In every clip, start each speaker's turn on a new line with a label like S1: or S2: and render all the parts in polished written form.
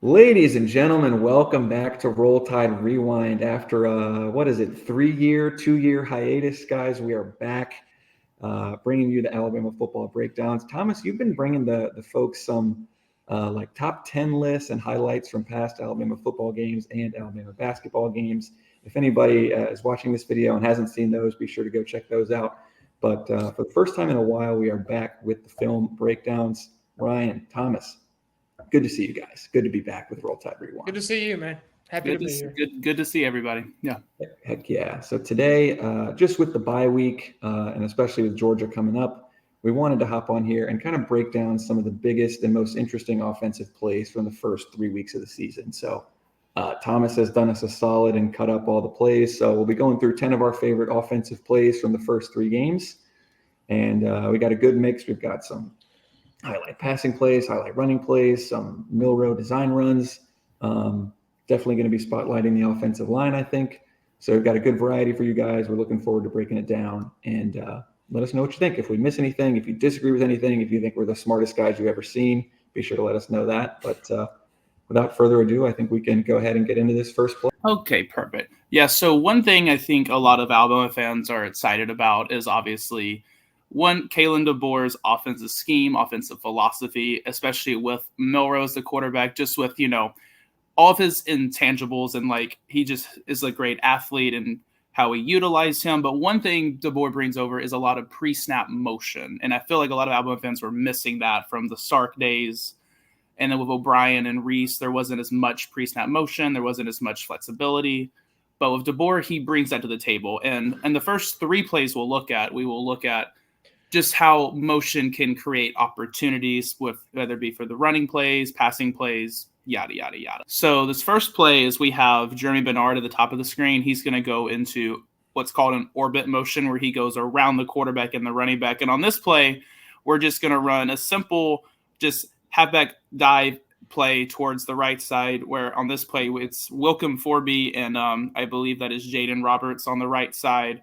S1: Ladies and gentlemen, welcome back to Roll Tide Rewind. After what is it, 2-year hiatus, guys? We are back, bringing you the Alabama football breakdowns. Thomas, you've been bringing the folks some like top 10 lists and highlights from past Alabama football games and Alabama basketball games. If anybody is watching this video and hasn't seen those, be sure to go check those out. But for the first time in a while, we are back with the film breakdowns. Ryan, Thomas, good to see you guys. Good to be back with Roll Tide Rewind.
S2: Good to see you, man. Happy to be here.
S3: Good to see everybody. Yeah.
S1: Heck yeah. So today, just with the bye week, and especially with Georgia coming up, we wanted to hop on here and kind of break down some of the biggest and most interesting offensive plays from the first 3 weeks of the season. So Thomas has done us a solid and cut up all the plays. So we'll be going through 10 of our favorite offensive plays from the first 3 games. And we got a good mix. We've got some highlight passing plays, highlight running plays, some Milrow design runs. Definitely going to be spotlighting the offensive line, I think. So we've got a good variety for you guys. We're looking forward to breaking it down. And let us know what you think. If we miss anything, if you disagree with anything, if you think we're the smartest guys you've ever seen, be sure to let us know that. But without further ado, I think we can go ahead and get into this first play.
S3: Okay, perfect. Yeah, so one thing I think a lot of Alabama fans are excited about is obviously Kalen DeBoer's offensive scheme, offensive philosophy, especially with Milrow as the quarterback, just with, all of his intangibles and he just is a great athlete and how we utilize him. But one thing DeBoer brings over is a lot of pre-snap motion. And I feel like a lot of Alabama fans were missing that from the Sark days. And then with O'Brien and Reese, there wasn't as much pre-snap motion. There wasn't as much flexibility. But with DeBoer, he brings that to the table. And the first 3 plays we will look at just how motion can create opportunities, with whether it be for the running plays, passing plays, yada, yada, yada. So this first play is we have Jeremy Bernard at the top of the screen. He's going to go into what's called an orbit motion, where he goes around the quarterback and the running back. And on this play, we're just going to run a simple just halfback dive play towards the right side, where on this play, it's Wilcom Forby and I believe that is Jaden Roberts on the right side.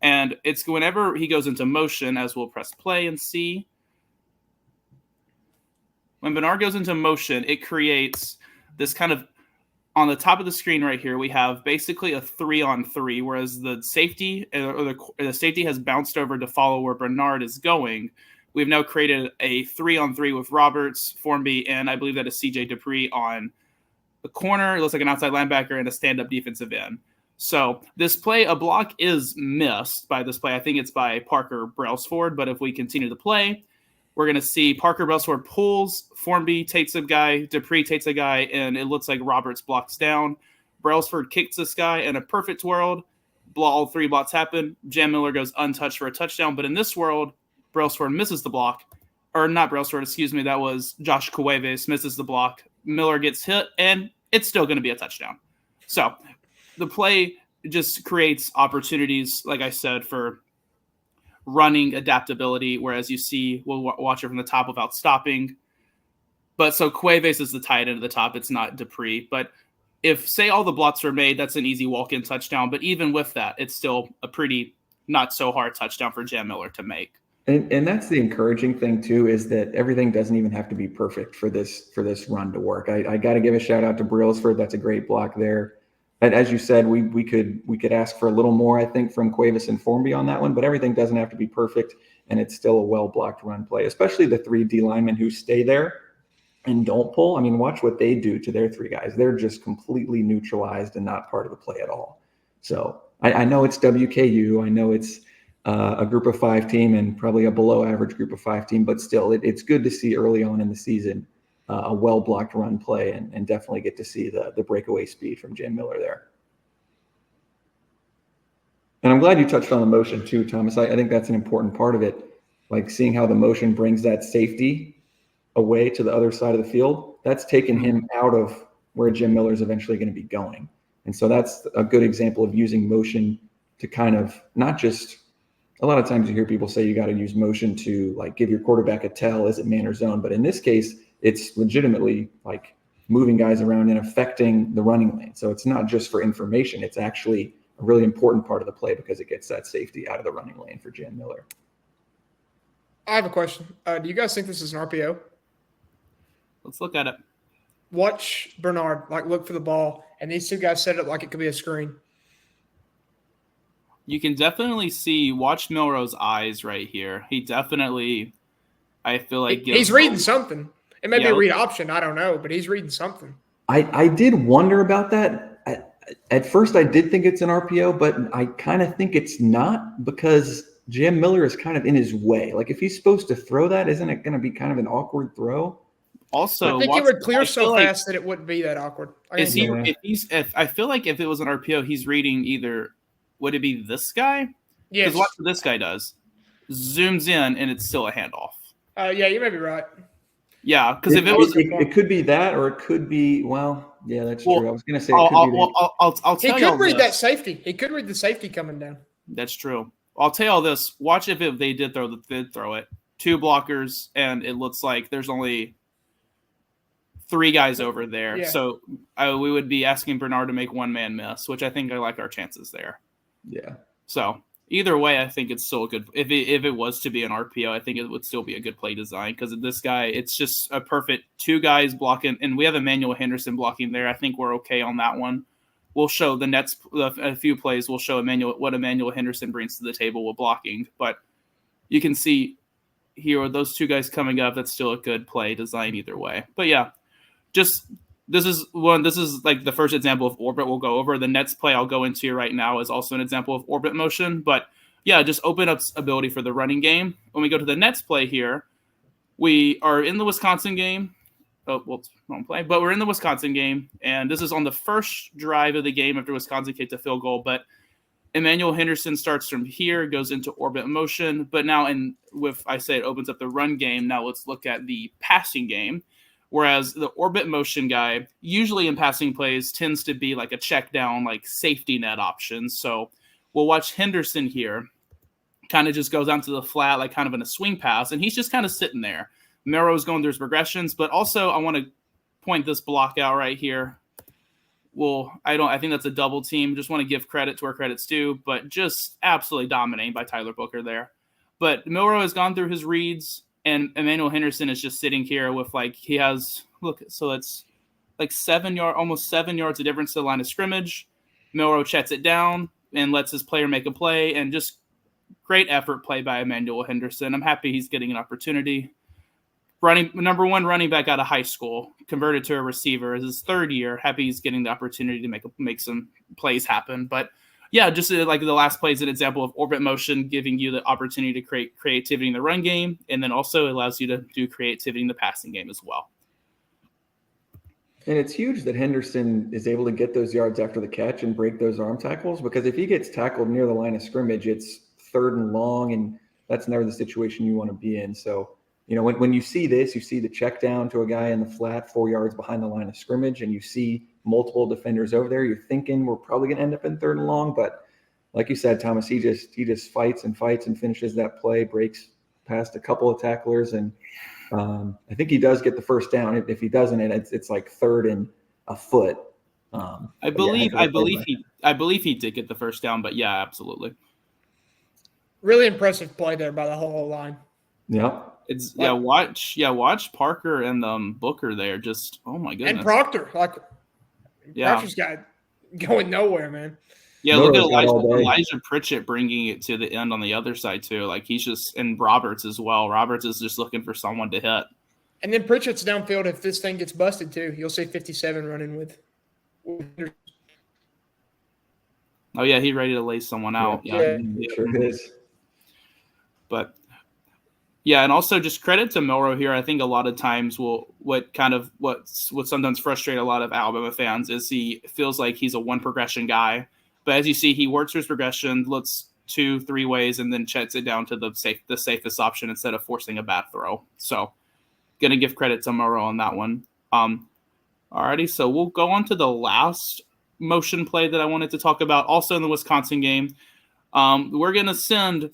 S3: And it's whenever he goes into motion, as we'll press play and see. When Bernard goes into motion, it creates this kind of, on the top of the screen right here, we have basically a 3-on-3, whereas the safety or the safety has bounced over to follow where Bernard is going. We've now created a 3-on-3 with Roberts, Formby, and I believe that is CJ Dupree on the corner. It looks like an outside linebacker and a stand-up defensive end. So this play, a block is missed by this play. I think it's by Parker Brailsford, but if we continue to play, we're going to see Parker Brailsford pulls, Formby takes a guy, Dupree takes a guy, and it looks like Roberts blocks down. Brailsford kicks this guy. In a perfect world, all 3 blocks happen. Jam Miller goes untouched for a touchdown, but in this world, Brailsford misses the block. Or not Brailsford, excuse me, that was Josh Cueves misses the block. Miller gets hit, and it's still going to be a touchdown. So the play just creates opportunities, like I said, for running adaptability, whereas you see, we'll watch it from the top without stopping. But so Cueves is the tight end at the top. It's not Dupree. But if, say, all the blocks are made, that's an easy walk-in touchdown. But even with that, it's still a pretty not so hard touchdown for Jam Miller to make.
S1: And that's the encouraging thing, too, is that everything doesn't even have to be perfect for this run to work. I got to give a shout out to Brailsford. That's a great block there. And as you said, we could ask for a little more, I think, from Cueves and Formby on that one, but everything doesn't have to be perfect, and it's still a well-blocked run play, especially the 3 D linemen who stay there and don't pull. I mean, watch what they do to their 3 guys. They're just completely neutralized and not part of the play at all. So I know it's WKU. I know it's a group of 5 team and probably a below-average group of 5 team, but still, it's good to see early on in the season a well-blocked run play and definitely get to see the breakaway speed from Jam Miller there. And I'm glad you touched on the motion too, Thomas. I think that's an important part of it, like seeing how the motion brings that safety away to the other side of the field. That's taken him out of where Jim Miller is eventually going to be going. And so that's a good example of using motion to kind of not just – a lot of times you hear people say you got to use motion to like give your quarterback a tell, is it man or zone? But in this case, it's legitimately like moving guys around and affecting the running lane. So it's not just for information. It's actually a really important part of the play because it gets that safety out of the running lane for Jam Miller.
S2: I have a question. Do you guys think this is an RPO?
S3: Let's look at it.
S2: watch Bernard, look for the ball, and these two guys set it up like it could be a screen.
S3: You can definitely watch Milroe's eyes right here. He definitely, I feel like
S2: he's reading something. It may be a read option, I don't know, but he's reading something.
S1: I did wonder about that. At first, I did think it's an RPO, but I kind of think it's not because Jam Miller is kind of in his way. Like if he's supposed to throw that, isn't it going to be kind of an awkward throw?
S3: Also,
S2: I think it would clear so fast that it wouldn't be that awkward.
S3: I feel like if it was an RPO, he's reading either. Would it be this guy?
S2: Yes.
S3: Because watch what this guy does. Zooms in, and it's still a handoff.
S2: Yeah, you may be right.
S3: Yeah, because if it was,
S1: it could be that, or it could be. Well, yeah, that's true. I was going to say it could be.
S3: I'll tell you.
S2: He could read that safety. He could read the safety coming down.
S3: That's true. I'll tell you all this. Watch if they did throw it. 2 blockers, and it looks like there's only 3 guys over there.
S2: Yeah.
S3: So we would be asking Bernard to make one man miss, which I think I like our chances there.
S1: Yeah.
S3: So either way, I think it's still a good. If it was to be an RPO, I think it would still be a good play design because this guy, it's just a perfect 2 guys blocking, and we have Emmanuel Henderson blocking there. I think we're okay on that one. We'll show the next a few plays. We'll show what Emmanuel Henderson brings to the table with blocking, but you can see here those 2 guys coming up. That's still a good play design either way. But yeah, this is like the first example of orbit we'll go over. The Nets play I'll go into right now is also an example of orbit motion. But yeah, just open up ability for the running game. When we go to the Nets play here, we are in the Wisconsin game. Oh, well, wrong play. But we're in the Wisconsin game, and this is on the first drive of the game after Wisconsin kicked a field goal. But Emmanuel Henderson starts from here, goes into orbit motion. But now, I say it opens up the run game. Now let's look at the passing game. Whereas the orbit motion guy, usually in passing plays, tends to be like a check down, like safety net option. So we'll watch Henderson here, kind of just goes onto the flat, like kind of in a swing pass, and he's just kind of sitting there. Milroe's going through his progressions, but also I want to point this block out right here. Well, I think that's a double team. Just want to give credit to where credit's due, but just absolutely dominating by Tyler Booker there. But Milroe has gone through his reads. And Emmanuel Henderson is just sitting here with so it's like 7 yards, almost 7 yards of difference to the line of scrimmage. Milroe checks it down and lets his player make a play, and just great effort play by Emmanuel Henderson. I'm happy he's getting an opportunity. Number 1 running back out of high school, converted to a receiver, is his 3rd year. Happy he's getting the opportunity to make some plays happen. But yeah, just like the last play is an example of orbit motion, giving you the opportunity to create creativity in the run game, and then also allows you to do creativity in the passing game as well.
S1: And it's huge that Henderson is able to get those yards after the catch and break those arm tackles, because if he gets tackled near the line of scrimmage, it's 3rd and long, and that's never the situation you want to be in. So, when you see this, you see the check down to a guy in the flat 4 yards behind the line of scrimmage, and you see multiple defenders over there. You're thinking we're probably going to end up in 3rd and long, but like you said, Thomas, he just fights and finishes that play, breaks past a couple of tacklers, and I think he does get the first down. If he doesn't, it's like 3rd and a foot.
S3: I believe he did get the first down, but yeah, absolutely.
S2: Really impressive play there by the whole line.
S1: Yeah.
S3: Watch Parker and Booker there. Just, oh my goodness.
S2: And Proctor, Proctor's got going nowhere, man.
S3: Yeah, look at Elijah Pritchett bringing it to the end on the other side too. Like he's just, and Roberts as well. Roberts is just looking for someone to hit.
S2: And then Pritchett's downfield if this thing gets busted too. You'll see 57 running with.
S3: Oh yeah, he's ready to lay someone out.
S1: Yeah. Sure is.
S3: But yeah, and also just credit to Milroe here. I think a lot of times what sometimes frustrate a lot of Alabama fans is he feels like he's a one progression guy. But as you see, he works through his progression, looks 2-3 ways, and then checks it down to the safest option instead of forcing a bad throw. So gonna give credit to Milroe on that one. Alrighty, so we'll go on to the last motion play that I wanted to talk about, also in the Wisconsin game. We're gonna send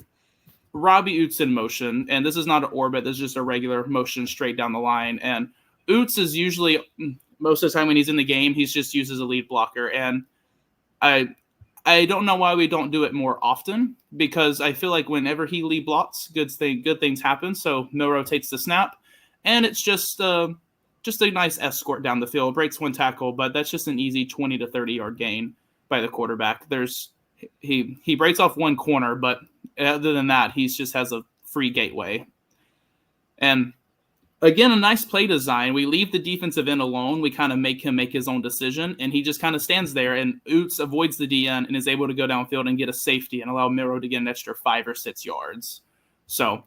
S3: Robbie Oots in motion, and this is not an orbit, this is just a regular motion straight down the line. And Oots is usually, most of the time when he's in the game, he's just used as a lead blocker. And I don't know why we don't do it more often, because I feel like whenever he lead blocks, good things happen. So Milroe takes the snap, and it's just just a nice escort down the field. Breaks one tackle, but that's just an easy 20 to 30 yard gain by the quarterback. He breaks off one corner, but other than that, he just has a free gateway. And again, a nice play design. We leave the defensive end alone. We kind of make him make his own decision, and he just kind of stands there, and Oots avoids the DN and is able to go downfield and get a safety and allow Milroe to get an extra 5 or 6 yards. So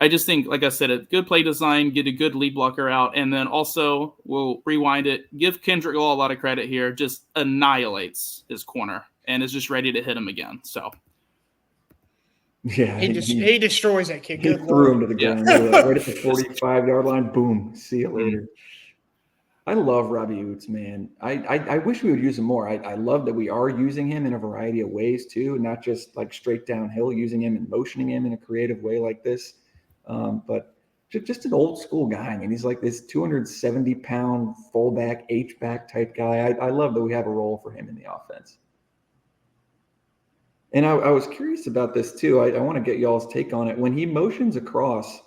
S3: I just think, like I said, a good play design, get a good lead blocker out, and then also we'll rewind it. Give Kendrick Law a lot of credit here. Just annihilates his corner and is just ready to hit him again. So
S1: yeah,
S2: he destroys that kid.
S1: He threw him to the ground right at the 45-yard line. Boom. See you later. I love Robbie Oots, man. I wish we would use him more. I love that we are using him in a variety of ways too, not just like straight downhill, using him and motioning him in a creative way like this. But just an old school guy. I mean, he's like this 270-pound fullback, H-back type guy. I love that we have a role for him in the offense. And I was curious about this too. I want to get y'all's take on it. When he motions across,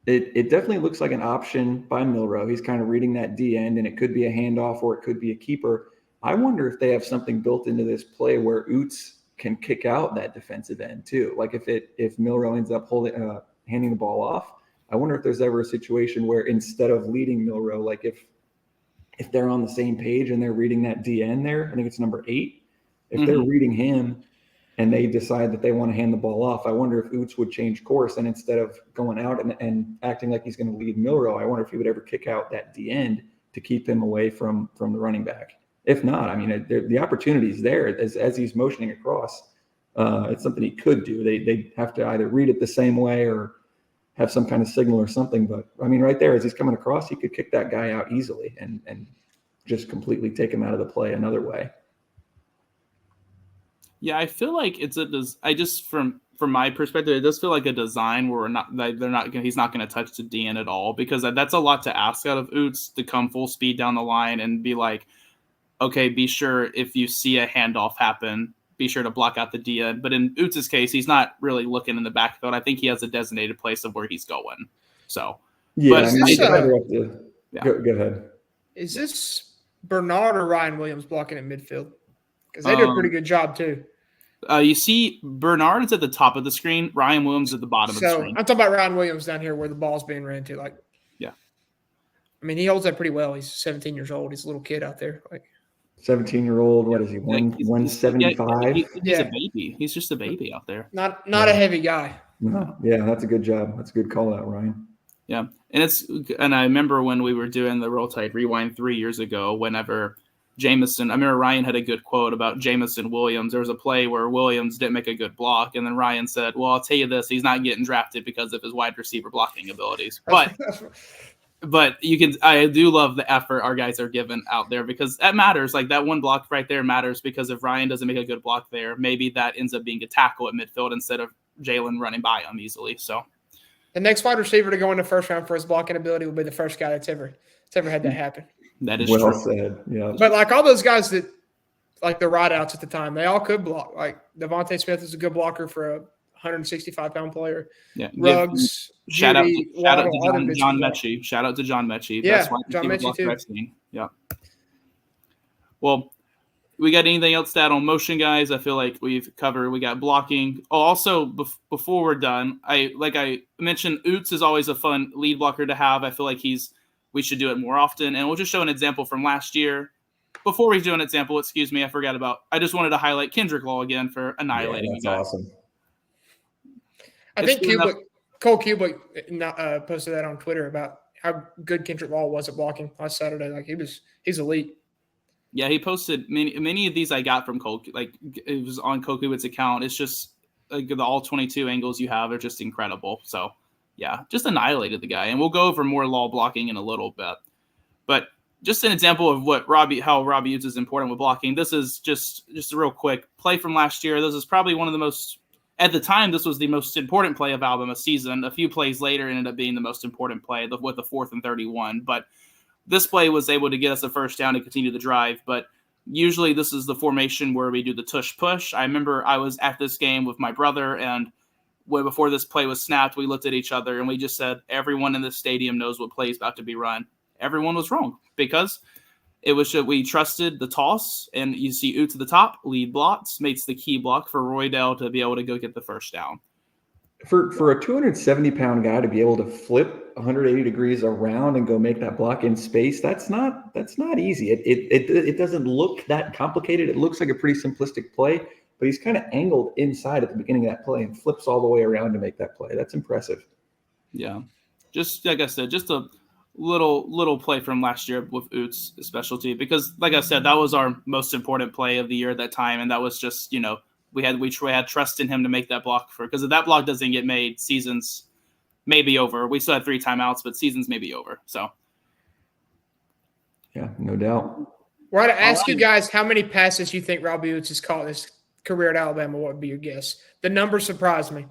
S1: it definitely looks like an option by Milroe. He's kind of reading that D end, and it could be a handoff or it could be a keeper. I wonder if they have something built into this play where Oots can kick out that defensive end too. Like if Milroe ends up handing the ball off, I wonder if there's ever a situation where instead of leading Milroe, like if they're on the same page and they're reading that D end there, I think it's number 8. If they're reading him and they decide that they want to hand the ball off, I wonder if Oots would change course, and instead of going out and acting like he's going to lead Milroe, I wonder if he would ever kick out that D end to keep him away from the running back. If not, I mean, the opportunity's there as he's motioning across. It's something he could do. They have to either read it the same way or have some kind of signal or something. But I mean, right there, as he's coming across, he could kick that guy out easily and just completely take him out of the play another way.
S3: Yeah, I feel like from my perspective, it does feel like a design where he's not going to touch the DN at all, because that's a lot to ask out of Oots to come full speed down the line and be like, okay, be sure if you see a handoff happen, be sure to block out the DN. But in Oots' case, he's not really looking in the backfield. I think he has a designated place of where he's going. So
S1: yeah,
S3: but
S1: go ahead.
S2: Is this Bernard or Ryan Williams blocking in midfield? Because they do a pretty good job too.
S3: You see, Bernard is at the top of the screen. Ryan Williams at the bottom of the screen.
S2: I'm talking about Ryan Williams down here where the ball's being ran to. Like,
S3: yeah.
S2: I mean, he holds that pretty well. He's 17 years old. He's a little kid out there. Like
S1: 17-year-old. What is he? 175.
S3: He's a baby. He's just a baby out there.
S2: Not a heavy guy.
S1: No. Yeah, that's a good job. That's a good call out, Ryan.
S3: Yeah, and I remember when we were doing the Roll Tide Rewind 3 years ago, whenever Jameson, I remember Ryan had a good quote about Jameson Williams. There was a play where Williams didn't make a good block, and then Ryan said, well, I'll tell you this, he's not getting drafted because of his wide receiver blocking abilities. But I do love the effort our guys are giving out there, because that matters. Like that one block right there matters, because if Ryan doesn't make a good block there, maybe that ends up being a tackle at midfield instead of Jalen running by him easily. So
S2: the next wide receiver to go in the first round for his blocking ability will be the first guy that's ever had that happen.
S3: That is
S1: well
S3: true.
S1: said. Yeah.
S2: But like all those guys that, like the rideouts at the time, they all could block. Like Devontae Smith is a good blocker for a 165-pound player.
S3: Yeah.
S2: Ruggs.
S3: Shout out to
S2: Waddle,
S3: John Mechie. Shout out to John Mechie.
S2: Yeah,
S3: that's why
S2: John Mechie too.
S3: I've seen. Yeah. Well, we got anything else to add on motion, guys? I feel like we've covered. We got blocking. Oh, also, before we're done, I mentioned Oots is always a fun lead blocker to have. I feel like we should do it more often. And we'll just show an example from last year. Before we do an example, I just wanted to highlight Kendrick Law again for annihilating.
S1: That's awesome.
S2: I think Cole Kubick posted that on Twitter about how good Kendrick Law was at blocking last Saturday. Like he's elite.
S3: Yeah, he posted many of these I got from Cole. Like it was on Cole Kubick's account. It's just like the all 22 angles you have are just incredible. So yeah, just annihilated the guy. And we'll go over more Law blocking in a little bit. But just an example of how Robbie Oots is important with blocking. This is just a real quick play from last year. This is probably one of the most, at the time, this was the most important play of Alabama's season. A few plays later ended up being the most important play with the 4th and 31. But this play was able to get us a first down to continue the drive. But usually this is the formation where we do the tush push. I remember I was at this game with my brother, and before this play was snapped, we looked at each other and we just said, everyone in this stadium knows what play is about to be run. everyone was wrong because it was we trusted the toss, and you see Oots at the top, lead blocks, makes the key block for Roydell to be able to go get the first down.
S1: For a 270-pound guy to be able to flip 180 degrees around and go make that block in space, that's not easy. It doesn't look that complicated. It looks like a pretty simplistic play, but he's kind of angled inside at the beginning of that play and flips all the way around to make that play. That's impressive.
S3: Yeah, just like I said, just a little play from last year with Oots' specialty, because like I said, that was our most important play of the year at that time, and that was just, we had trust in him to make that block because if that block doesn't get made, seasons may be over. We still had 3 timeouts, but seasons may be over. So
S1: yeah, no doubt.
S2: We're going to ask you guys how many passes you think Robbie Oots has caught in his career at Alabama. What would be your guess? The number surprised me.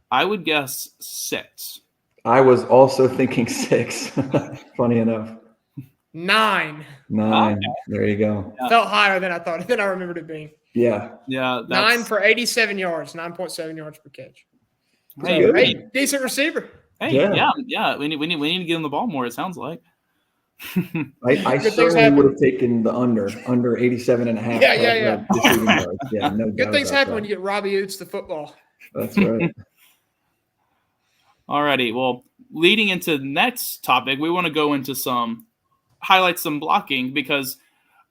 S3: I would guess 6.
S1: I was also thinking 6. Funny enough.
S2: 9.
S3: Okay.
S1: There you go.
S2: Yeah. Felt higher than I remembered it being.
S1: Yeah.
S2: 9 for 87 yards, 9.7 yards per catch.
S3: Hey,
S2: decent receiver.
S3: Hey, yeah. We need to get him the ball more. It sounds like.
S1: I certainly would have taken the under 87 and a half.
S2: Yeah.
S1: No
S2: good things happen when you get Robbie Oots the football.
S1: That's right.
S3: Alrighty. Well, leading into the next topic, we want to go into highlight some blocking, because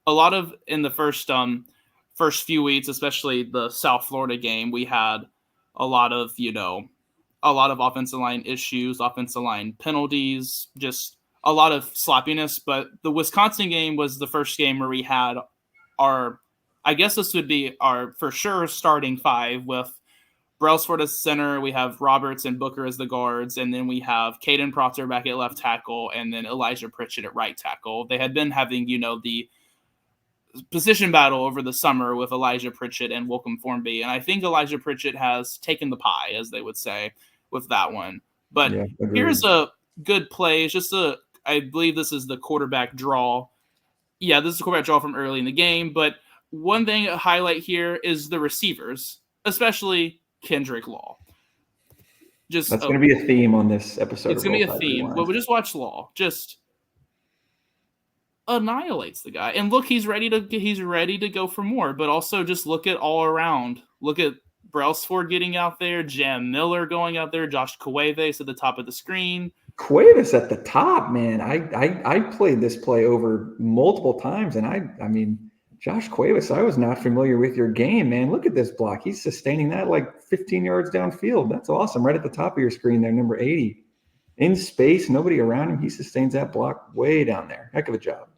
S3: a lot of in the first few weeks, especially the South Florida game, we had a lot of offensive line issues, offensive line penalties, just a lot of sloppiness. But the Wisconsin game was the first game where we had I guess this would be our for sure starting 5 with Brailsford as center. We have Roberts and Booker as the guards, and then we have Caden Proctor back at left tackle, and then Elijah Pritchett at right tackle. They had been having, the position battle over the summer with Elijah Pritchett and Welcome Formby, and I think Elijah Pritchett has taken the pie, as they would say, with that one. But here's a good play. It's just I believe this is the quarterback draw. Yeah, this is a quarterback draw from early in the game. But one thing to highlight here is the receivers, especially Kendrick Law. That's
S1: going to be a theme on this episode.
S3: It's going to be a theme, but we just watch Law just annihilates the guy. And look, he's ready to go for more. But also just look at all around. Look at Brailsford getting out there, Jam Miller going out there, Josh Cuevas at the top of the screen.
S1: Cuevas at the top, man. I played this play over multiple times, and I mean. Josh Cuevas, I was not familiar with your game, man. Look at this block. He's sustaining that like 15 yards downfield. That's awesome. Right at the top of your screen there, number 80. In space, nobody around him. He sustains that block way down there. Heck of a job.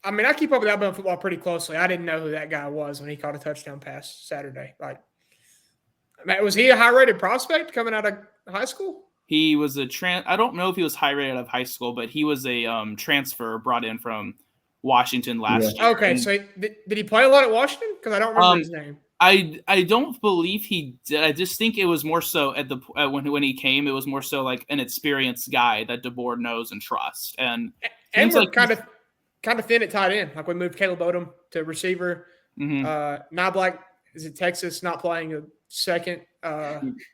S2: I mean, I keep up with Alabama football pretty closely. I didn't know who that guy was when he caught a touchdown pass Saturday. Was he a high-rated prospect coming out of high school?
S3: He was I don't know if he was high-rated out of high school, but he was a transfer brought in from Washington last year.
S2: Okay, so did he play a lot at Washington? Because I don't remember his name.
S3: I don't believe he did. I just think it was more so at when he came, it was more so like an experienced guy that DeBoer knows and trusts. And
S2: we're kind of thin at tight end. Like we moved Caleb Odom to receiver. Mm-hmm. Knobloch is at Texas, not playing a second.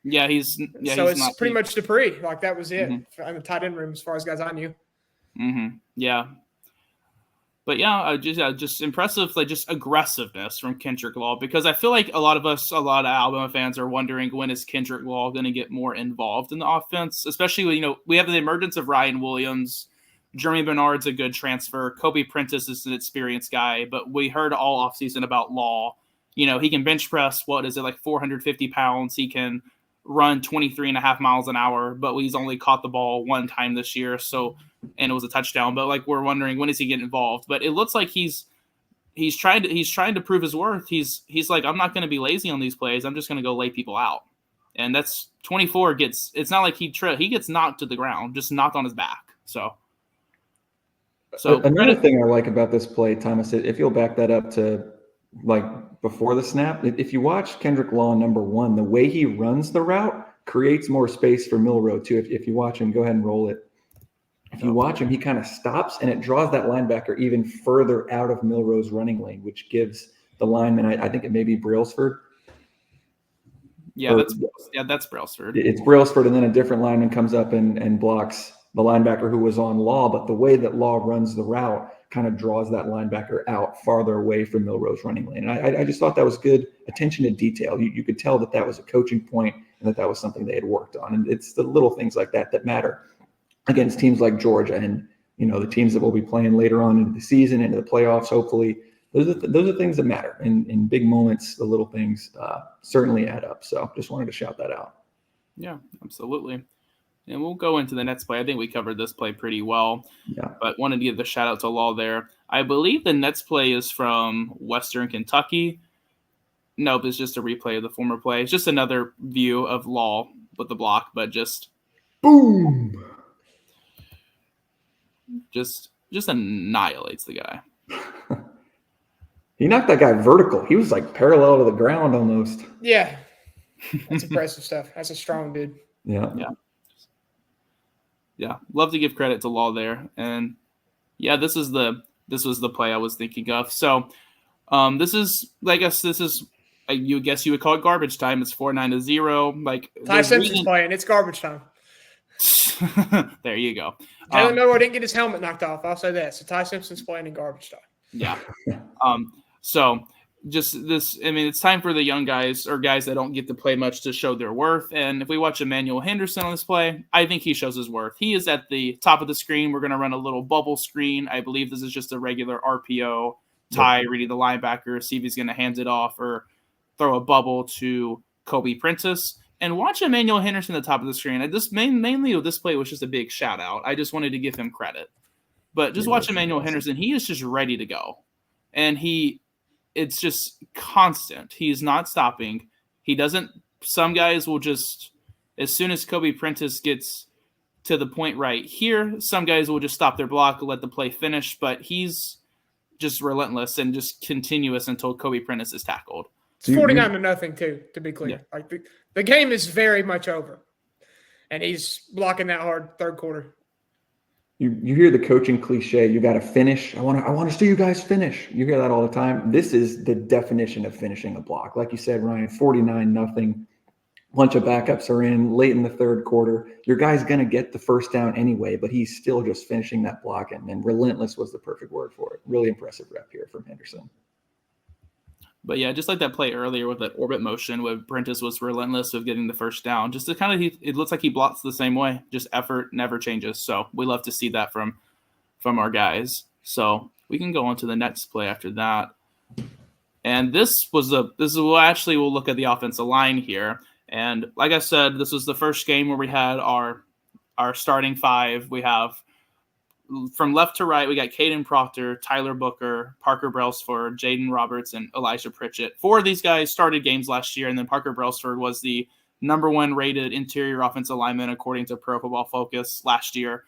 S3: He's
S2: it's pretty much Dupree. Like that was it in the tight end room as far as guys I knew.
S3: Mm-hmm. Yeah. But just impressive, just aggressiveness from Kendrick Law, because I feel like a lot of Alabama fans are wondering, when is Kendrick Law going to get more involved in the offense, especially when, we have the emergence of Ryan Williams. Jeremy Bernard's a good transfer. Kobe Prentice is an experienced guy, but we heard all offseason about Law. He can bench press, 450 pounds. He can run 23.5 miles an hour, but he's only caught the ball one time this year. And it was a touchdown, but we're wondering, when does he get involved? But it looks like he's trying to prove his worth. He's like, I'm not going to be lazy on these plays. I'm just going to go lay people out. And that's 24 it's not like he gets knocked to the ground, just knocked on his back. So
S1: another thing I like about this play, Thomas, if you'll back that up to before the snap, if you watch Kendrick Law number 1, the way he runs the route creates more space for Milroe too. If you watch him, go ahead and roll it. If you watch him, he kind of stops, and it draws that linebacker even further out of Milroe's running lane, which gives the lineman, I think it may be Brailsford.
S3: That's Brailsford.
S1: It's Brailsford, and then a different lineman comes up and blocks the linebacker who was on Law, but the way that Law runs the route kind of draws that linebacker out farther away from Milroe's running lane. And I just thought that was good attention to detail. You could tell that was a coaching point and that was something they had worked on. And it's the little things like that that matter against teams like Georgia and, the teams that will be playing later on into the season, into the playoffs, hopefully. Those are things that matter. In big moments, the little things certainly add up. So just wanted to shout that out.
S3: Yeah, absolutely. And we'll go into the Nets play. I think we covered this play pretty well.
S1: Yeah.
S3: But wanted to give the shout out to Law there. I believe the Nets play is from Western Kentucky. Nope, it's just a replay of the former play. It's just another view of Law with the block, but just
S1: boom.
S3: Just annihilates the guy.
S1: He knocked that guy vertical. He was like parallel to the ground almost.
S2: Yeah. That's impressive stuff. That's a strong dude.
S1: Yeah.
S3: Love to give credit to Law there. And this was the play I was thinking of. So this is you guess you would call it garbage time. It's 4-9-0. Like
S2: Ty Simpson's playing. It's garbage time.
S3: There you go.
S2: Jalen Milroe didn't get his helmet knocked off. I'll say that. So Ty Simpson's playing in garbage time.
S3: Yeah. So just this, it's time for the young guys or guys that don't get to play much to show their worth. And if we watch Emmanuel Henderson on this play, I think he shows his worth. He is at the top of the screen. We're going to run a little bubble screen. I believe this is just a regular RPO. Ty reading the linebacker, see if he's going to hand it off or throw a bubble to Kobe Prentice. And watch Emmanuel Henderson at the top of the screen. Mainly this play was just a big shout out. I just wanted to give him credit. But just watch Emmanuel Henderson. He is just ready to go. And it's just constant. He's not stopping. Some guys will just, as soon as Kobe Prentice gets to the point right here, some guys will just stop their block and let the play finish. But he's just relentless and just continuous until Kobe Prentice is tackled.
S2: It's 49-0 too, to be clear. Yeah. Like the game is very much over. And he's blocking that hard third quarter.
S1: You hear the coaching cliche, you got to finish. I want to see you guys finish. You hear that all the time. This is the definition of finishing a block. Like you said, Ryan, 49-0. Bunch of backups are in late in the third quarter. Your guy's going to get the first down anyway, but he's still just finishing that block. And relentless was the perfect word for it. Really impressive rep here from Henderson.
S3: But yeah, just like that play earlier with that orbit motion where Prentice was relentless with getting the first down. Just to it looks like he blocks the same way. Just effort never changes. So we love to see that from our guys. So we can go on to the next play after that. And we'll look at the offensive line here. And like I said, this was the first game where we had our starting five. We have from left to right, we got Caden Proctor, Tyler Booker, Parker Brailsford, Jaden Roberts, and Elijah Pritchett. 4 of these guys started games last year, and then Parker Brailsford was the number 1 rated interior offensive lineman according to Pro Football Focus last year.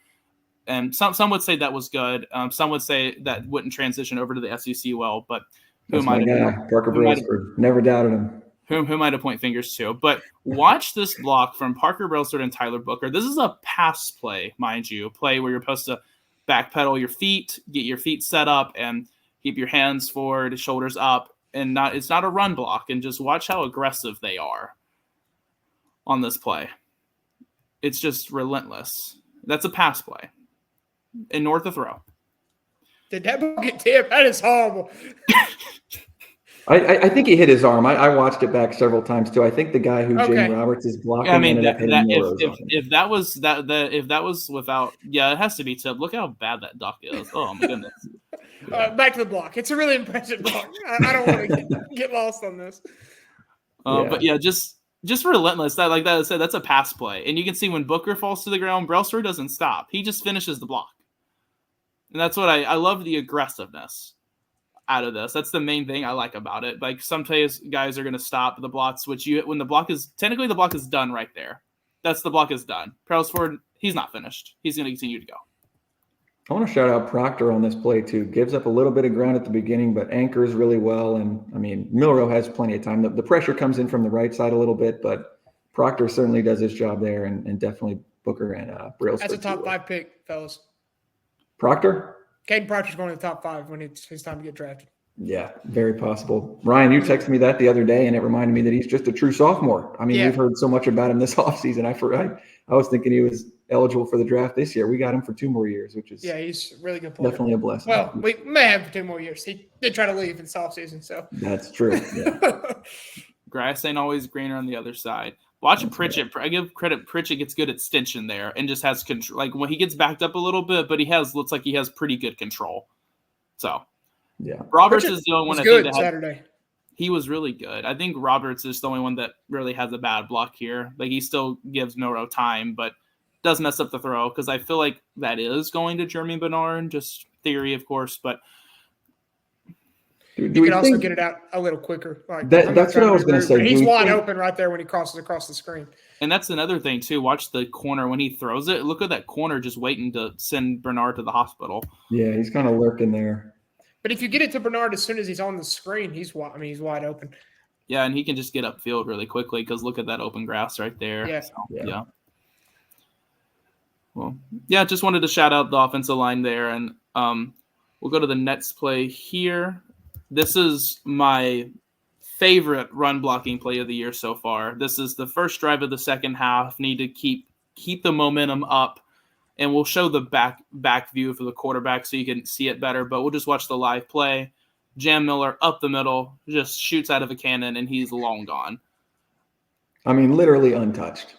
S3: And some would say that was good. Some would say that wouldn't transition over to the SEC well, but
S1: that's my guy, Parker Brailsford. Never doubted him.
S3: Who might have point fingers to. But watch this block from Parker Brailsford and Tyler Booker. This is a pass play, mind you, a play where you're supposed to backpedal your feet, get your feet set up, and keep your hands forward, shoulders up, and it's not a run block. And just watch how aggressive they are on this play. It's just relentless. That's a pass play. And north of throw.
S2: Did that ball get tipped? That is horrible.
S1: I think he hit his arm. I watched it back several times too. I think the guy who Jaden Roberts is blocking.
S3: I mean, if that was without, it has to be tipped. Look how bad that duck is. Oh my goodness.
S2: Back to the block. It's a really impressive block. I don't want to get lost on this.
S3: But yeah, just relentless. That, like that I said, that's a pass play, and you can see when Booker falls to the ground, Brailsford doesn't stop. He just finishes the block, and that's what I love, the aggressiveness out of this. That's the main thing I like about it. Like sometimes guys are going to stop the blocks, when the block is done right there. That's the block is done. Brailsford, he's not finished. He's going to continue to go.
S1: I want to shout out Proctor on this play too. Gives up a little bit of ground at the beginning, but anchors really well. And I mean, Milroe has plenty of time. The pressure comes in from the right side a little bit, but Proctor certainly does his job there, and definitely Booker and Brailsford.
S2: That's a top 5 pick, fellas.
S1: Proctor?
S2: Caden Proctor's going to the top 5 when it's his time to get drafted.
S1: Yeah, very possible. Ryan, you texted me that the other day, and it reminded me that he's just a true sophomore. I mean, we've heard so much about him this offseason. I was thinking he was eligible for the draft this year. We got him for 2 more years, which is
S2: he's a really good player.
S1: definitely a blessing.
S2: Well, we may have for 2 more years. He did try to leave in soft season, so
S1: that's true. Yeah.
S3: Grass ain't always greener on the other side. Watch Pritchett. I give credit. Pritchett gets good extension there and just has control. Like when he gets backed up a little bit, but looks like he has pretty good control. So
S1: yeah,
S3: Roberts
S2: Pritchett
S3: is the only one
S2: was
S3: I
S2: good
S3: think that
S2: Saturday.
S3: he was really good. I think Roberts is the only one that really has a bad block here. Like he still gives Milroe time, but does mess up the throw because I feel like that is going to Jeremy Bernard. Just theory, of course, but.
S2: You can also get it out a little quicker. Like,
S1: that's what I was going to say.
S2: He's wide open right there when he crosses across the screen.
S3: And that's another thing, too. Watch the corner when he throws it. Look at that corner just waiting to send Bernard to the hospital.
S1: Yeah, he's kind of lurking there.
S2: But if you get it to Bernard as soon as he's on the screen, he's wide open.
S3: Yeah, and he can just get upfield really quickly because look at that open grass right there.
S2: Yeah.
S3: So, yeah. Well, yeah, just wanted to shout out the offensive line there. And we'll go to the next play here. This is my favorite run blocking play of the year so far. This is the first drive of the second half. Need to keep the momentum up, and we'll show the back view for the quarterback so you can see it better. But we'll just watch the live play. Jam Miller up the middle, just shoots out of a cannon, and he's long gone.
S1: I mean, literally untouched.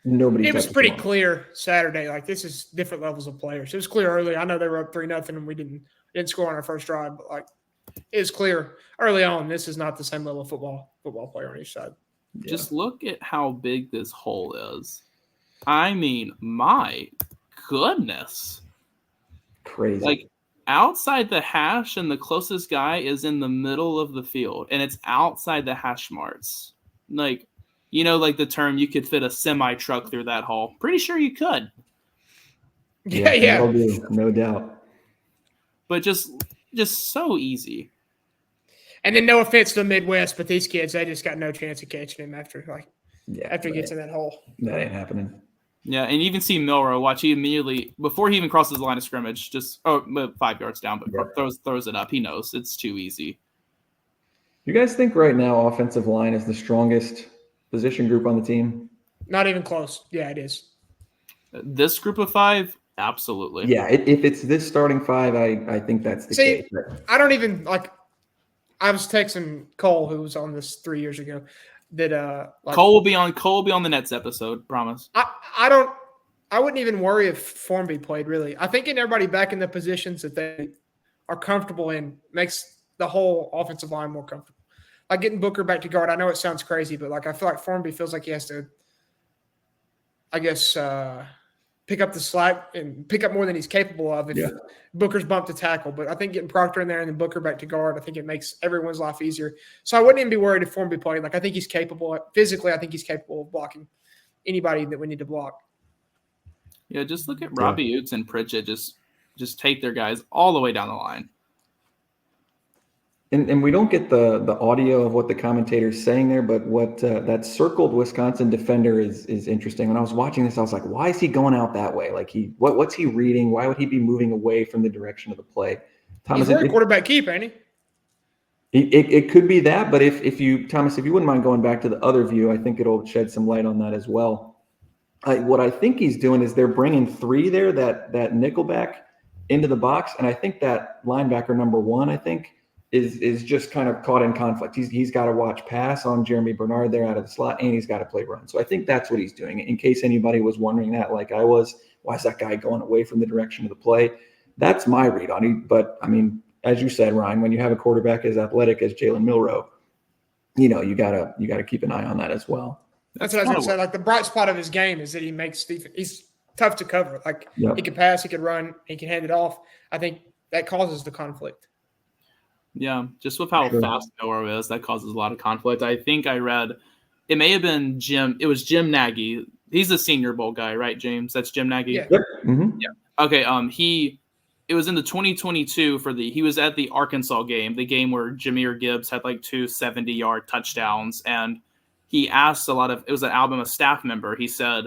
S1: Nobody.
S2: It was pretty clear Saturday. Like this is different levels of players. It was clear early. I know they were up 3-0, and we didn't score on our first drive, but like it's clear early on. This is not the same level of football player on each side.
S1: Yeah.
S3: Just look at how big this hole is. I mean, my goodness,
S1: crazy.
S3: Like outside the hash, and the closest guy is in the middle of the field, and it's outside the hash marks. Like, like the term, you could fit a semi truck through that hole. Pretty sure you could.
S2: Yeah.
S1: No doubt.
S3: But just so easy.
S2: And then no offense to the Midwest, but these kids, they just got no chance of catching him after he gets in that hole.
S1: That ain't happening.
S3: Yeah, and you even see Milroe, watch, he immediately, before he even crosses the line of scrimmage, 5 yards down, but throws it up. He knows it's too easy.
S1: You guys think right now offensive line is the strongest position group on the team?
S2: Not even close. Yeah, it is.
S3: This group of 5, absolutely.
S1: Yeah, if it's this starting 5, I think that's the case.
S2: I don't even I was texting Cole, who was on this 3 years ago, that
S3: Cole will be on the Nets episode, promise.
S2: I wouldn't even worry if Formby played, really. I think getting everybody back in the positions that they are comfortable in makes the whole offensive line more comfortable. Like getting Booker back to guard, I know it sounds crazy, but I feel like Formby feels like he has to, pick up the slack and pick up more than he's capable of if Booker's bumped to tackle. But I think getting Proctor in there and then Booker back to guard, I think it makes everyone's life easier. So I wouldn't even be worried if Formby played. I think he's capable. Physically, I think he's capable of blocking anybody that we need to block.
S3: Yeah, just look at Robbie Oots and Pritchett. Just take their guys all the way down the line.
S1: And we don't get the audio of what the commentator's saying there, but what that circled Wisconsin defender is interesting. When I was watching this, I was like, why is he going out that way? Like what's he reading? Why would he be moving away from the direction of the play? Thomas,
S2: he's very quarterback keep, ain't he?
S1: It could be that, but if you wouldn't mind going back to the other view, I think it'll shed some light on that as well. What I think he's doing is they're bringing 3 there, that nickelback into the box, and I think that linebacker number 1, I think, is just kind of caught in conflict. He's got to watch pass on Jeremy Bernard there out of the slot, and he's got to play run. So I think that's what he's doing. In case anybody was wondering that, like I was, why is that guy going away from the direction of the play? That's my read on it. But I mean, as you said, Ryan, when you have a quarterback as athletic as Jalen Milroe, you gotta keep an eye on that as well.
S2: That's what I was going to say. Like the bright spot of his game is that he makes Stephen. He's tough to cover. He can pass, he can run, he can hand it off. I think that causes the conflict.
S3: Yeah, just with how fast Milroe is, that causes a lot of conflict. I think I read it may have been Jim. It was Jim Nagy. He's the Senior Bowl guy, right, James? That's Jim Nagy.
S2: Yeah.
S1: Yep. Mm-hmm.
S3: Yeah. Okay. It was in the 2022 he was at the Arkansas game, the game where Jahmyr Gibbs had 2 70-yard touchdowns, and he asked it was an Alabama staff member. He said,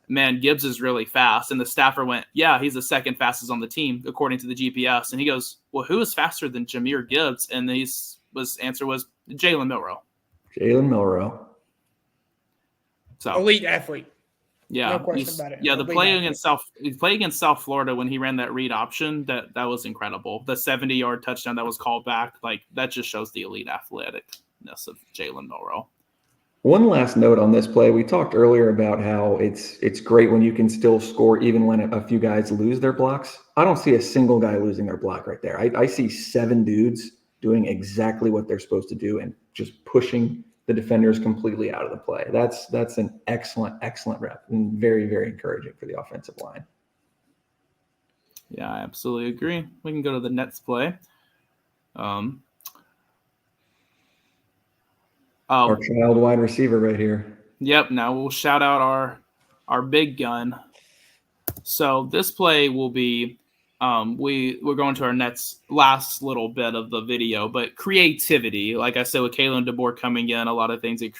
S3: man, Gibbs is really fast. And the staffer went, yeah, he's the second fastest on the team, according to the GPS. And he goes, well, who is faster than Jahmyr Gibbs? And his answer was Jalen Milroe.
S1: Jalen Milroe.
S2: So elite athlete.
S3: Yeah,
S2: No question about it.
S3: Yeah, the
S2: Elite
S3: play
S2: athlete.
S3: against South Florida when he ran that read option, that was incredible. The 70-yard touchdown that was called back, like that just shows the elite athleticness of Jalen Milroe.
S1: One last note on this play. We talked earlier about how it's great when you can still score even when a few guys lose their blocks. I don't see a single guy losing their block right there. I see 7 dudes doing exactly what they're supposed to do and just pushing the defenders completely out of the play. That's an excellent rep and very, very encouraging for the offensive line.
S3: Yeah, I absolutely agree. We can go to the Nets play.
S1: Our child wide receiver right here.
S3: Yep. Now we'll shout out our big gun. So this play will be we're going to our Nets last little bit of the video, but creativity. Like I said, with Kalen DeBoer coming in, a lot of things it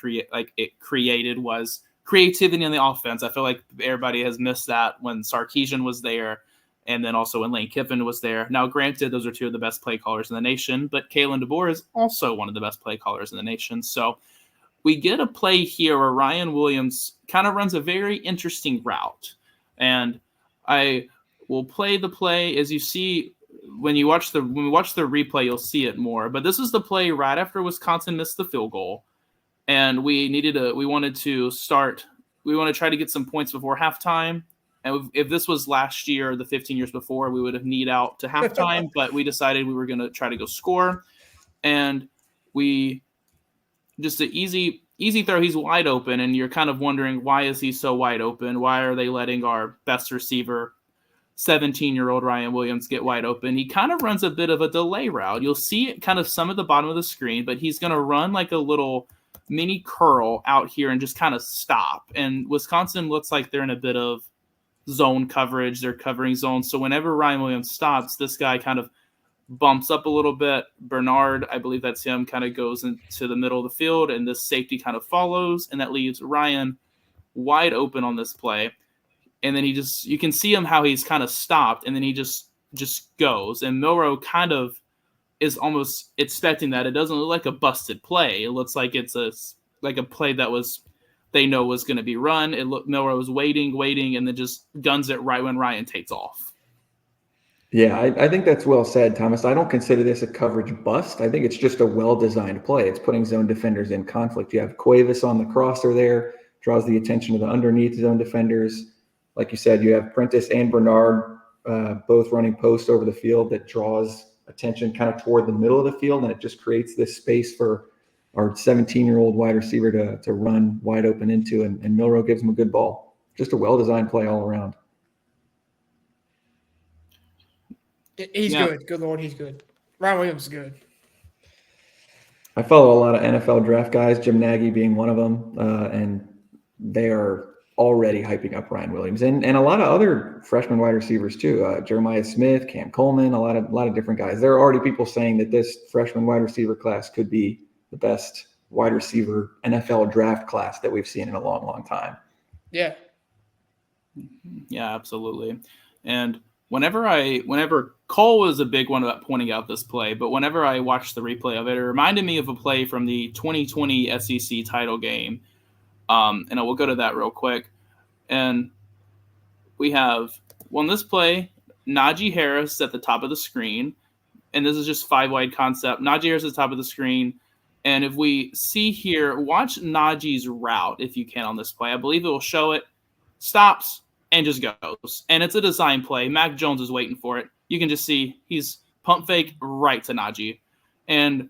S3: created was creativity in the offense. I feel like everybody has missed that when Sarkisian was there, and then also when Lane Kiffin was there. Now, granted, those are 2 of the best play callers in the nation, but Kalen DeBoer is also one of the best play callers in the nation. So we get a play here where Ryan Williams kind of runs a very interesting route. And I will play the play. As you see, when we watch the replay, you'll see it more. But this is the play right after Wisconsin missed the field goal. And we wanted to try to get some points before halftime. And if this was last year or the 15 years before, we would have need out to halftime, but we decided we were going to try to go score. And just an easy throw. He's wide open, and you're kind of wondering, why is he so wide open? Why are they letting our best receiver, 17-year-old Ryan Williams, get wide open? He kind of runs a bit of a delay route. You'll see it kind of some at the bottom of the screen, but he's going to run like a little mini curl out here and just kind of stop. And Wisconsin looks like they're in a bit of zone coverage. They're covering zones. So whenever Ryan Williams stops, this guy kind of bumps up a little bit. Bernard, I believe that's him, kind of goes into the middle of the field, and this safety kind of follows, and that leaves Ryan wide open on this play. And then you can see him how he's kind of stopped, and then he just goes. And Milroe kind of is almost expecting that. It doesn't look like a busted play. It looks like it's a play that they know was going to be run. Milroe was waiting, and then just guns it right when Ryan takes off.
S1: Yeah, I think that's well said, Thomas. I don't consider this a coverage bust. I think it's just a well-designed play. It's putting zone defenders in conflict. You have Cuevas on the crosser there, draws the attention of the underneath zone defenders. Like you said, you have Prentice and Bernard both running post over the field that draws attention kind of toward the middle of the field, and it just creates this space for our 17-year-old wide receiver to run wide open into, and Milroe gives him a good ball. Just a well-designed play all around.
S2: He's good. Good Lord, he's good. Ryan Williams is good.
S1: I follow a lot of NFL draft guys, Jim Nagy being one of them, and they are already hyping up Ryan Williams and a lot of other freshman wide receivers too. Jeremiah Smith, Cam Coleman, a lot of different guys. There are already people saying that this freshman wide receiver class could be the best wide receiver NFL draft class that we've seen in a long, long time.
S2: Yeah.
S3: Yeah, absolutely. And whenever Cole was a big one about pointing out this play, but whenever I watched the replay of it, it reminded me of a play from the 2020 SEC title game. And I will go to that real quick. And we have, on this play, Najee Harris at the top of the screen. And this is just 5-wide concept. Najee Harris at the top of the screen. And if we see here, watch Najee's route if you can on this play. I believe it will show it. Stops and just goes. And it's a design play. Mac Jones is waiting for it. You can just see he's pump fake right to Najee. And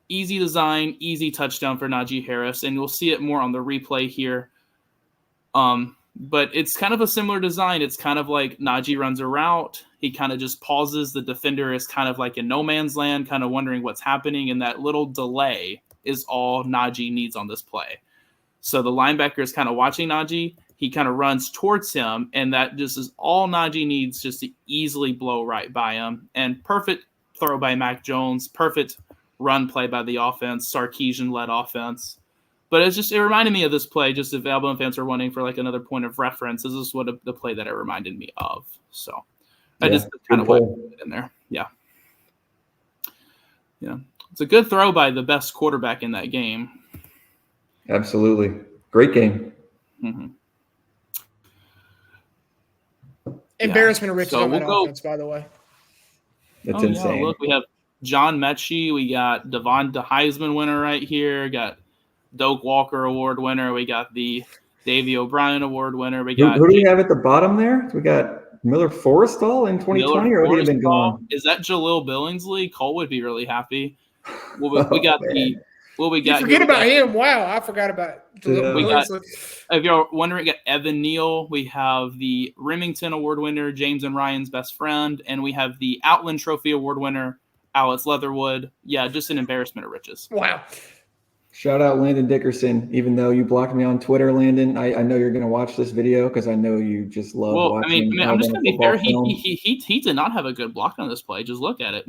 S3: easy design, easy touchdown for Najee Harris. And you'll see it more on the replay here. But it's kind of a similar design. It's kind of like Najee runs a route. He kind of just pauses. The defender is kind of like in no man's land, kind of wondering what's happening. And that little delay is all Najee needs on this play. So the linebacker is kind of watching Najee. He kind of runs towards him, and that just is all Najee needs just to easily blow right by him. And perfect throw by Mac Jones, perfect run play by the offense, Sarkisian-led offense. But it reminded me of this play, just if Alabama fans are wanting for like another point of reference, this is the play that it reminded me of. So I just kind of put it in there. Yeah. Yeah. It's a good throw by the best quarterback in that game.
S1: Absolutely. Great game.
S3: Mm-hmm.
S2: Embarrassment of riches
S3: So
S2: on that
S3: we'll
S2: offense, by the way.
S1: That's insane.
S3: Yeah, look, we have John Mechie. We got Devon, the Heisman winner right here. Got Doak Walker Award winner. We got the Davey O'Brien Award winner. We got
S1: Who do we have at the bottom there? We got Miller Forrestall in 2020, or would he have been gone?
S3: Is that Jalil Billingsley? Cole would be really happy. Well, we got
S2: You forget about him. Wow, I forgot about
S3: if you're wondering, we got Evan Neal. We have the Remington Award winner, James and Ryan's best friend, and we have the Outland Trophy Award winner, Alex Leatherwood. Yeah, just an embarrassment of riches.
S2: Wow.
S1: Shout out Landon Dickerson. Even though you blocked me on Twitter, Landon, I know you're going to watch this video because I know you just love watching.
S3: I'm just going to be fair. He did not have a good block on this play. Just look at it.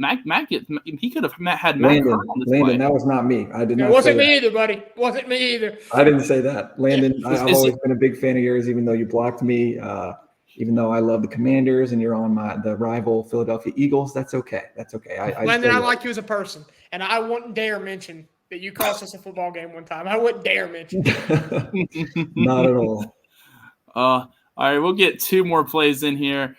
S3: He could have had Matt Kern on this play.
S1: That was not me. I did not.
S2: It wasn't me either, buddy. Wasn't me either.
S1: I didn't say that, Landon. I've always been a big fan of yours, even though you blocked me. Even though I love the Commanders and you're on the rival Philadelphia Eagles, that's okay. That's okay.
S2: Landon, I like you as a person, and I wouldn't dare mention that you cost us a football game one time. I wouldn't dare mention.
S1: Not at all.
S3: All right, we'll get two more plays in here.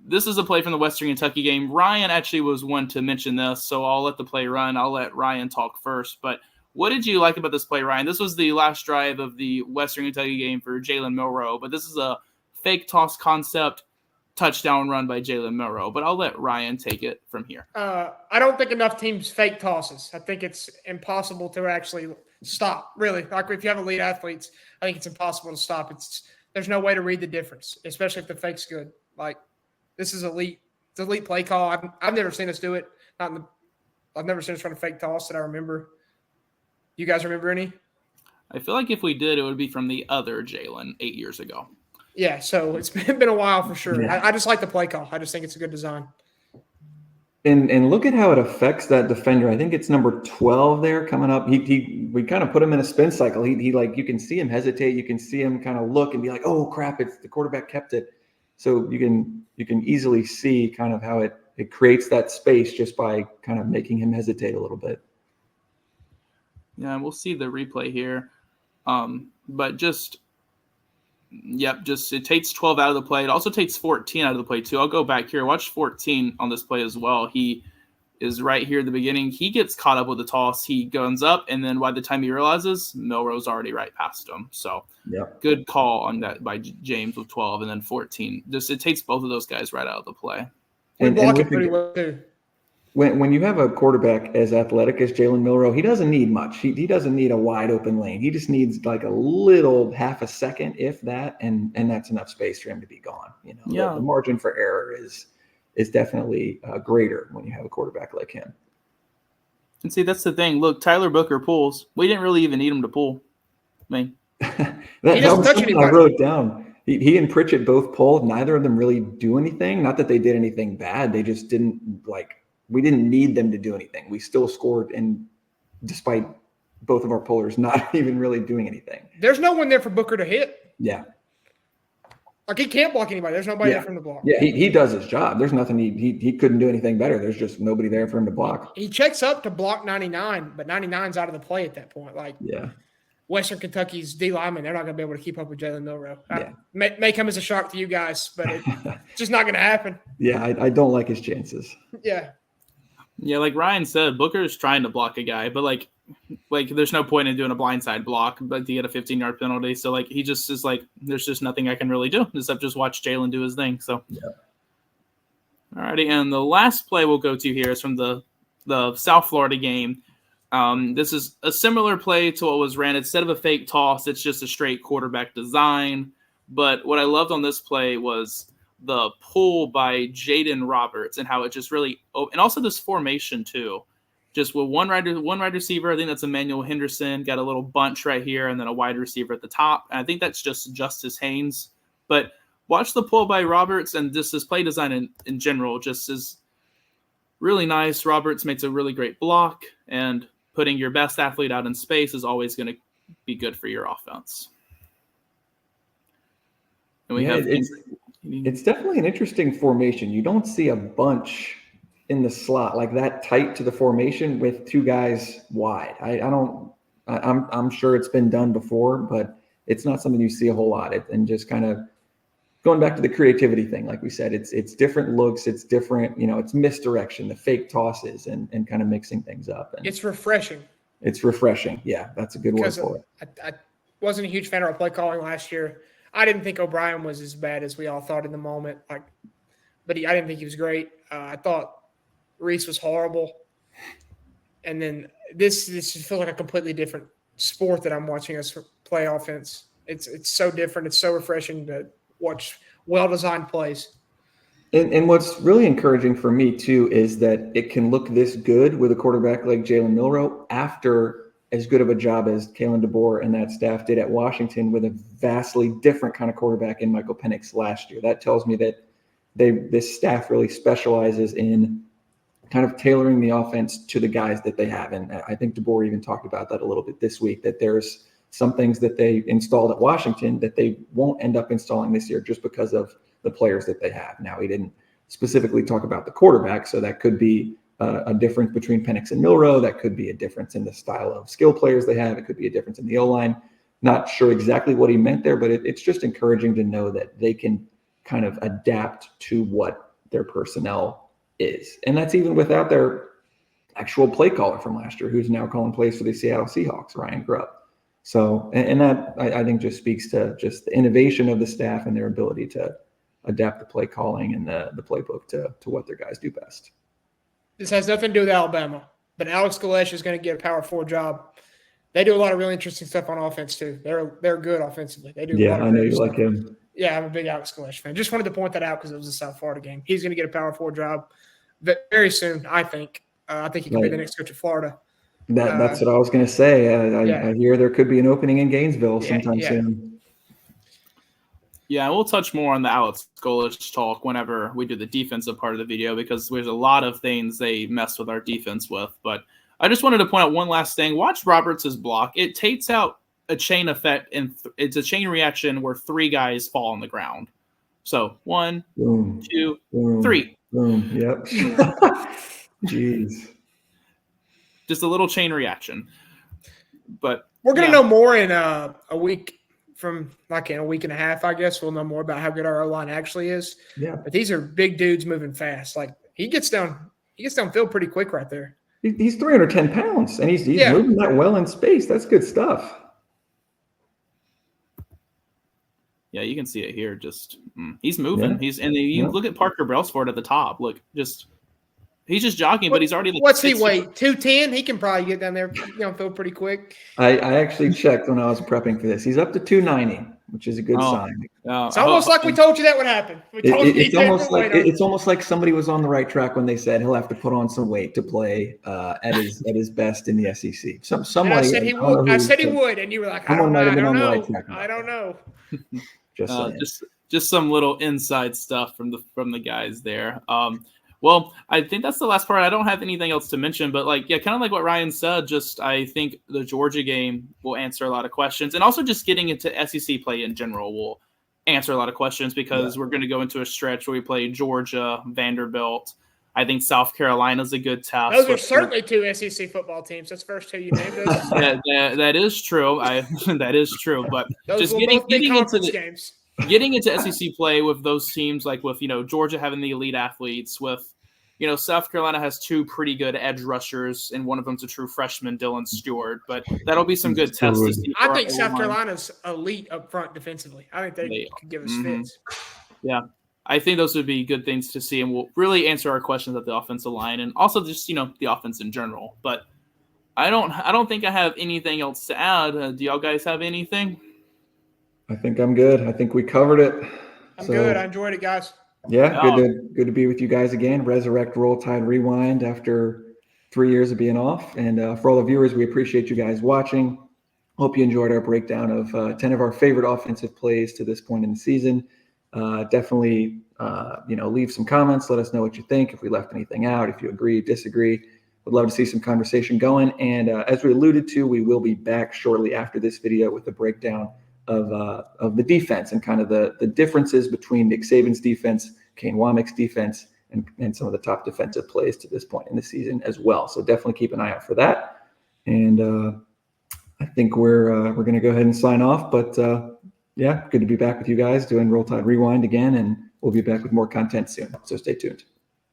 S3: This is a play from the Western Kentucky game. Ryan actually was one to mention this, so I'll let the play run. I'll let Ryan talk first. But what did you like about this play, Ryan? This was the last drive of the Western Kentucky game for Jalen Milroe, but this is a fake toss concept touchdown run by Jalen Milroe, but I'll let Ryan take it from here.
S2: I don't think enough teams fake tosses. I think it's impossible to actually stop, really. Like if you have elite athletes, I think it's impossible to stop. There's no way to read the difference, especially if the fake's good. Like this is elite. It's elite play call. I've never seen us do it. I've never seen us run a fake toss that I remember. You guys remember any?
S3: I feel like if we did, it would be from the other Jalen 8 years ago.
S2: Yeah, so it's been a while for sure.
S1: Yeah.
S2: I just like the play call. I just think it's a good design.
S1: And look at how it affects that defender. I think it's number 12 there coming up. We kind of put him in a spin cycle. He like you can see him hesitate. You can see him kind of look and be like, oh crap, it's the quarterback kept it. So you can easily see kind of how it creates that space just by kind of making him hesitate a little bit.
S3: Yeah, we'll see the replay here. But it takes 12 out of the play. It also takes 14 out of the play, too. I'll go back here. Watch 14 on this play as well. He is right here at the beginning. He gets caught up with the toss. He goes up, and then by the time he realizes, Milroe's already right past him. So good call on that by James with 12, and then 14. It takes both of those guys right out of the play.
S2: We block it pretty well, too.
S1: When you have a quarterback as athletic as Jalen Milroe, he doesn't need much. He doesn't need a wide open lane. He just needs like a little half a second, if that, and that's enough space for him to be gone. The margin for error is definitely greater when you have a quarterback like him.
S3: And see, that's the thing. Look, Tyler Booker pulls. We didn't really even need him to pull. I mean,
S2: he doesn't touch anybody.
S1: I wrote it down. He and Pritchett both pulled. Neither of them really do anything. Not that they did anything bad. They just didn't we didn't need them to do anything. We still scored, and despite both of our pullers not even really doing anything.
S2: There's no one there for Booker to hit.
S1: Yeah.
S2: Like he can't block anybody. There's nobody there for him to block.
S1: Yeah, he does his job. There's nothing he couldn't do anything better. There's just nobody there for him to block.
S2: He checks up to block 99, but 99's out of the play at that point. Western Kentucky's D linemen, they're not going to be able to keep up with Jalen Milroe. May come as a shock to you guys, but it's just not going to happen.
S1: Yeah, I don't like his chances.
S2: Yeah.
S3: Yeah, like Ryan said, Booker's trying to block a guy, but like there's no point in doing a blindside block, but to get a 15-yard penalty. So he just is like, there's just nothing I can really do except just watch Jalen do his thing. So, all righty, and the last play we'll go to here is from the South Florida game. This is a similar play to what was ran. Instead of a fake toss, it's just a straight quarterback design. But what I loved on this play was the pull by Jaden Roberts and how it just really – and also this formation too. Just with one wide receiver, I think that's Emmanuel Henderson, got a little bunch right here, and then a wide receiver at the top. And I think that's just Justice Haynes. But watch the pull by Roberts, and just his play design in general just is really nice. Roberts makes a really great block, and putting your best athlete out in space is always going to be good for your offense. And we have
S1: it's definitely an interesting formation. You don't see a bunch in the slot like that tight to the formation with two guys wide. I'm sure it's been done before, but it's not something you see a whole lot. And just kind of going back to the creativity thing, like we said, it's different looks, it's different, it's misdirection, the fake tosses, and kind of mixing things up. And
S2: it's refreshing.
S1: It's refreshing. Yeah, that's a good word for it.
S2: I wasn't a huge fan of our play calling last year. I didn't think O'Brien was as bad as we all thought in the moment. I didn't think he was great. I thought Reese was horrible. And then this feels like a completely different sport that I'm watching us play offense. It's so different. It's so refreshing to watch well-designed plays.
S1: And what's really encouraging for me, too, is that it can look this good with a quarterback like Jalen Milroe after as good of a job as Kalen DeBoer and that staff did at Washington with a vastly different kind of quarterback in Michael Penix last year. That tells me that this staff really specializes in kind of tailoring the offense to the guys that they have. And I think DeBoer even talked about that a little bit this week, that there's some things that they installed at Washington that they won't end up installing this year just because of the players that they have. Now, he didn't specifically talk about the quarterback, so that could be a difference between Penix and Milroe. That could be a difference in the style of skill players they have. It could be a difference in the O-line. Not sure exactly what he meant there, but it's just encouraging to know that they can kind of adapt to what their personnel is. And that's even without their actual play caller from last year, who's now calling plays for the Seattle Seahawks, Ryan Grubb. So, and that I think just speaks to just the innovation of the staff and their ability to adapt the play calling and the playbook to what their guys do best.
S2: This has nothing to do with Alabama, but Alex Galesh is going to get a Power 4 job. They do a lot of really interesting stuff on offense too. They're good offensively. They do.
S1: Yeah, I know you like him.
S2: Yeah, I'm a big Alex Galesh fan. Just wanted to point that out because it was a South Florida game. He's going to get a Power 4 job very soon, I think. I think he could be the next coach of Florida.
S1: That's what I was going to say. I hear there could be an opening in Gainesville sometime soon.
S3: Yeah, we'll touch more on the Alex Golish talk whenever we do the defensive part of the video, because there's a lot of things they mess with our defense with. But I just wanted to point out one last thing. Watch Roberts' block. It takes out a chain effect, and it's a chain reaction where 3 guys fall on the ground. So 1,
S1: boom,
S3: 2,
S1: boom,
S3: 3.
S1: Boom. Yep. Jeez.
S3: Just a little chain reaction. But
S2: we're going to know more in a week. From like in a week and a half, I guess we'll know more about how good our O-line actually is.
S1: Yeah,
S2: but these are big dudes moving fast. Like he gets downfield pretty quick right there.
S1: He's 310 pounds, and he's moving that well in space. That's good stuff.
S3: Yeah, you can see it here. Just he's moving. Yeah. Look at Parker Brailsford at the top. Look, he's just jogging, but he's already.
S2: What's he weigh? 210. He can probably get down there, feel pretty quick.
S1: I actually checked when I was prepping for this. He's up to 290, which is a good sign.
S2: It's almost like we told you that would happen.
S1: It's almost like somebody was on the right track when they said he'll have to put on some weight to play at his best in the SEC. Somebody.
S2: I said he would. I said he would, and you were like, I don't know.
S3: Just some little inside stuff from the guys there. Well, I think that's the last part. I don't have anything else to mention, but kind of like what Ryan said, I think the Georgia game will answer a lot of questions, and also just getting into SEC play in general will answer a lot of questions, because we're going to go into a stretch where we play Georgia, Vanderbilt. I think South Carolina's a good test.
S2: Those are certainly 2 SEC football teams. That's the first 2 you named those.
S3: that is true. That is true. But
S2: those
S3: just getting into the games. Getting into SEC play with those teams, like with Georgia having the elite athletes, with South Carolina has 2 pretty good edge rushers, and one of them's a true freshman, Dylan Stewart. But that'll be some good tests to see.
S2: I think South Carolina's elite up front defensively. I think they could give us fits.
S3: Yeah, I think those would be good things to see, and will really answer our questions at the offensive line, and also just the offense in general. But I don't think I have anything else to add. Do y'all guys have anything?
S1: I think I'm good. I think we covered it.
S2: I'm good. I enjoyed it, guys.
S1: Yeah, good to be with you guys again. Resurrect, Roll Tide, Rewind after 3 years of being off. And for all the viewers, we appreciate you guys watching. Hope you enjoyed our breakdown of 10 of our favorite offensive plays to this point in the season. Definitely, leave some comments. Let us know what you think. If we left anything out, if you agree, disagree, would love to see some conversation going. And as we alluded to, we will be back shortly after this video with a breakdown of the defense and kind of the differences between Nick Saban's defense, Kane Wommack's defense, and some of the top defensive plays to this point in the season as well. So definitely keep an eye out for that. And I think we're going to go ahead and sign off. But Yeah, good to be back with you guys doing Roll Tide Rewind again, and we'll be back with more content soon. So stay tuned.